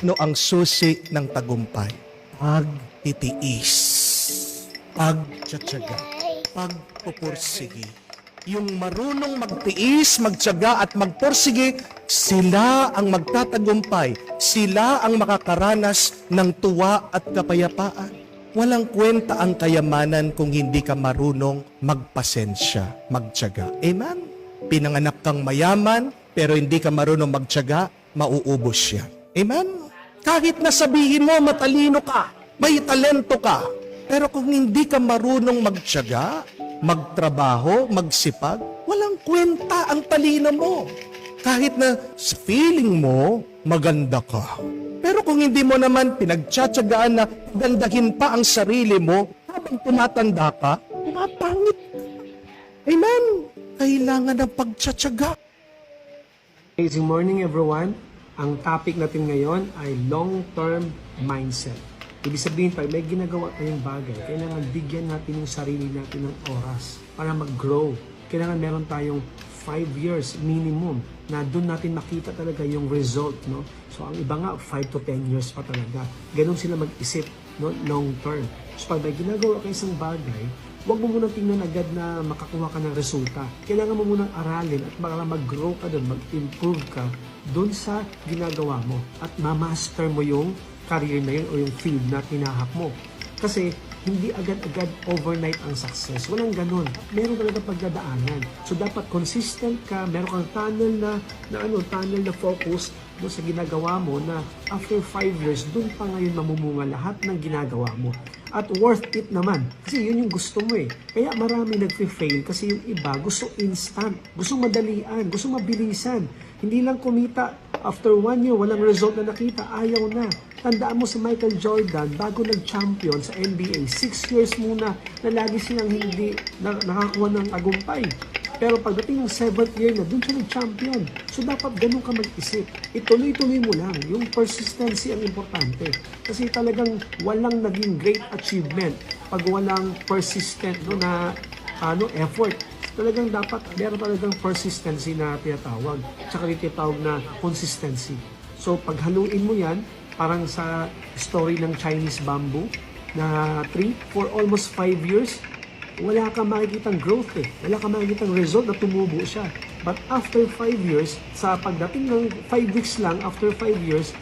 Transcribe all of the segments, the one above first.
no ang susi ng tagumpay? Pagtitiis, pagtsatsaga, pagpupursige. Yung marunong magtiis, magtsaga at magpursige, sila ang magtatagumpay. Sila ang makakaranas ng tuwa at kapayapaan. Walang kwenta ang kayamanan kung hindi ka marunong magpasensya, magtsaga. Amen? Pinanganak kang mayaman, pero hindi ka marunong magtsaga, mauubos siya. Amen? Kahit na sabihin mo matalino ka, may talento ka, pero kung hindi ka marunong magtsaga, magtrabaho, magsipag, walang kwenta ang talino mo. Kahit na sa feeling mo, maganda ka. Pero kung hindi mo naman pinagtsatsagaan na gandahin pa ang sarili mo, habang tumatanda ka, pumapangit ka. Amen? Kailangan ng pagtsatsaga. Amazing morning everyone. Ang topic natin ngayon ay long-term mindset. Ibig sabihin, pag may ginagawa tayong bagay, kailangan bigyan natin yung sarili natin ng oras para mag-grow. Kailangan meron tayong 5 years minimum na doon natin makita talaga yung result. No? So ang iba nga, 5 to 10 years pa talaga. Ganun sila mag-isip, no? Long-term. So pag may ginagawa ka isang bagay, huwag mo munang tingnan agad na makakuha ka ng resulta. Kailangan mo munang aralin at mag-grow ka doon, mag-improve ka doon sa ginagawa mo. At ma-master mo yung career na yun o yung field na tinahak mo. Kasi hindi agad-agad overnight ang success. Walang ganun. Meron talaga pagdadaanan. So dapat consistent ka, meron kang tunnel na focus doon sa ginagawa mo na after 5 years, doon pa ngayon mamumunga lahat ng ginagawa mo. At worth it naman. Kasi yun yung gusto mo eh. Kaya marami nag-fail kasi yung iba gusto instant, gusto madalian, gusto mabilisan. Hindi lang kumita after 1 year, walang result na nakita, ayaw na. Tandaan mo si Michael Jordan, bago nag-champion sa NBA, 6 years muna na lagi silang hindi nakakuha ng tagumpay. Pero pagdating ng 7th year na, doon siya nag-champion. So dapat ganun ka mag-isip. Ituloy-tuloy mo lang. Yung persistency ang importante. Kasi talagang walang naging great achievement pag walang persistent na effort. Talagang dapat meron talagang persistency na tinatawag. Tsaka tinatawag na consistency. So paghaluin mo yan, parang sa story ng Chinese bamboo na tree, for almost 5 years, wala kang makikitang growth eh. Wala kang makikitang result na tumubo siya. But after 5 years, sa pagdating ng 5 weeks lang, after 5 years,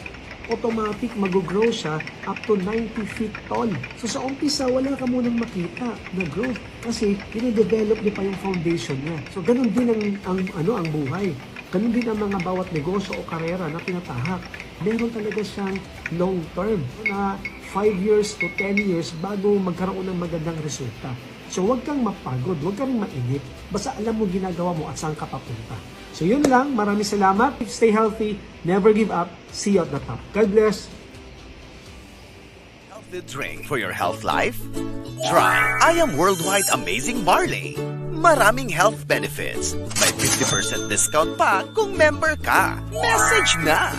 automatic mag-grow siya up to 90 feet tall. So sa umpisa, wala ka munang makita na growth kasi dine-develop niya pa yung foundation niya. So ganun din ang buhay. Ganun din ang mga bawat negosyo o karera na tinatahak. Meron talaga siyang long term na 5 years to 10 years bago magkaroon ng magandang resulta. So huwag kang mapagod, huwag kang mainip. Basta alam mo ginagawa mo at saan ka papunta. So yun lang, maraming salamat. Stay healthy, never give up. See you at the top. God bless. Healthy drink for your health life? Try I Am Worldwide Amazing Barley. Maraming health benefits. May 50% discount pa kung member ka. Message na!